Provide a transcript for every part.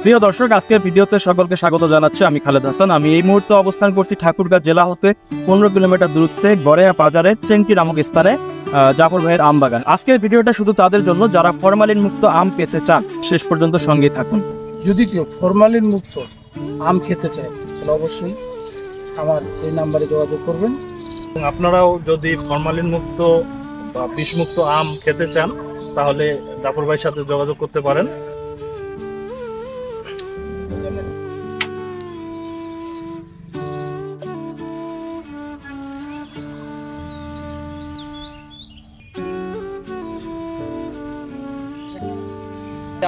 প্রিয় দর্শক, আজকের ভিডিওতে সকলকে স্বাগত জানাচ্ছি। আমি খালেদ হাসান। আমি এই মুহূর্তে অবস্থান করছি ঠাকুরগাঁও জেলা হতে 15 কিলোমিটার দূরত্বে গড়েয়া বাজারে চেংটি নামক স্থানে জাফর ভাইয়ের আম বাগান। আজকের ভিডিওটা শুধু তাদের জন্য যারা ফরমালিন মুক্ত আম পেতে চান। শেষ পর্যন্ত সঙ্গেই থাকুন। যদি কেউ ফরমালিন মুক্ত আম খেতে চায় তাহলে অবশ্যই আমার এই নাম্বারে যোগাযোগ করবেন। আপনারাও যদি ফরমালিন মুক্ত বা বিষমুক্ত আম খেতে চান তাহলে জাফর ভাইয়ের সাথে যোগাযোগ করতে পারেন।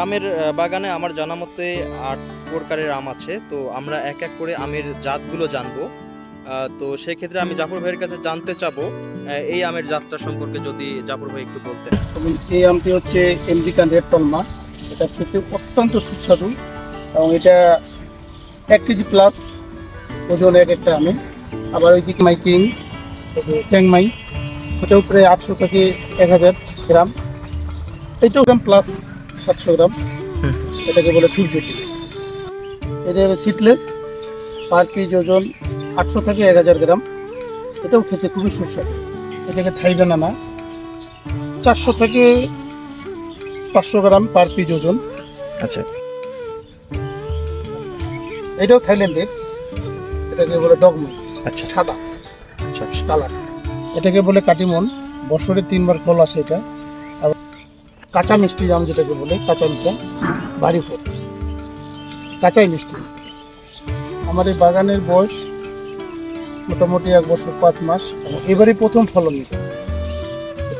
আমের বাগানে আমার জানা মতে 8 প্রকারের আম আছে। তো আমরা এক এক করে আমের জাতগুলো জানবো। তো সেক্ষেত্রে আমি জাফর ভাইয়ের কাছে জানতে চাবো এই আমের জাতটা সম্পর্কে যদি জাফর ভাই একটু বলতেন। এই আমটি হচ্ছে আমেরিকান রেড পালমা। এটা খেতে অত্যন্ত সুস্বাদু এবং এটা 1 কেজি প্লাস ওজন এক একটা আমে। আবার ওইদিকে মাইকিং চ্যাংমাই, ওটাও প্রায় 800 থেকে 1000 গ্রাম। এটাও গ্রাম প্লাস 700 গ্রাম। এটাকে বলে সূর্যটি। এটা সিডলেস, পার পিস ওজন 800 থেকে 1000 গ্রাম। এটাও খেতে খুবই সুস্বাদু। এটাকে থাই বানানা, 400 থেকে 500 গ্রাম পার পিস ওজন। আচ্ছা, এটাও থাইল্যান্ডের। এটাকে বলে ডগমন। আচ্ছা সাদা আচ্ছা কালার। এটাকে বলে কাটিমন। বছরে 3 বার ফল আসে এটা। আবার কাঁচা মিষ্টি আম যেটাকে বলে, কাঁচা মিঠা ভারী ফল, কাঁচাই মিষ্টি। আমার এই বাগানের বয়স মোটামুটি 1 বছর 5 মাস। এবারে প্রথম ফলন নিয়েছে।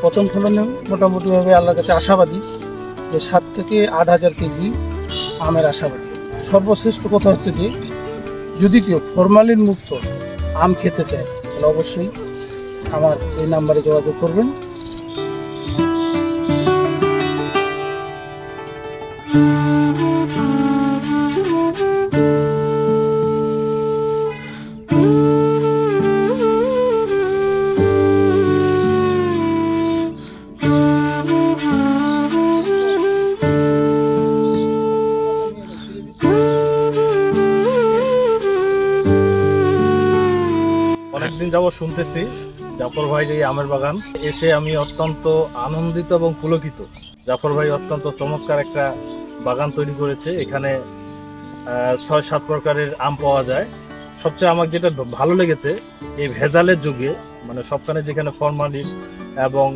প্রথম ফলনে মোটামুটিভাবে আল্লাহর কাছে আশাবাদী যে 7 থেকে 8000 কেজি আমের আশাবাদী। সর্বশ্রেষ্ঠ কথা হচ্ছে যে যদি কেউ ফরমালিন মুক্ত আম খেতে চায় তাহলে অবশ্যই আমার এই নাম্বারে যোগাযোগ করবেন। অনেকদিন যাবত শুনতেছি জাফর ভাইয়ের এই আমের বাগান। এসে আমি অত্যন্ত আনন্দিত এবং পুলকিত। জাফর ভাই অত্যন্ত চমৎকার একটা বাগান তৈরি করেছে। এখানে 6-7 প্রকারের আম পাওয়া যায়। সবচেয়ে আমার যেটা ভালো লেগেছে, এই ভেজালের যুগে মানে সবখানে যেখানে ফরমালিন এবং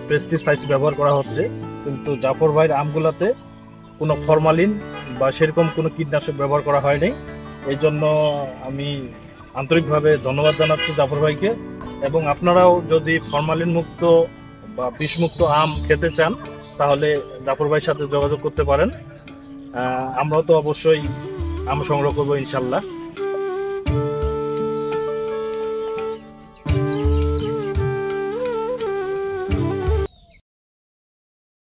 পেস্টিসাইড ব্যবহার করা হচ্ছে, কিন্তু জাফর ভাইয়ের আমগুলাতে কোনো ফরমালিন বা সেরকম কোনো কীটনাশক ব্যবহার করা হয়নি। এই জন্য আমি আন্তরিকভাবে ধন্যবাদ জানাচ্ছি জাফর ভাইকে। এবং আপনারাও যদি ফরমালিন মুক্ত বা বিষমুক্ত আম খেতে চান তাহলে জাফর ভাইয়ের সাথে যোগাযোগ করতে পারেন। আমরাও তো অবশ্যই আম সংগ্রহ করবো ইনশাল্লাহ।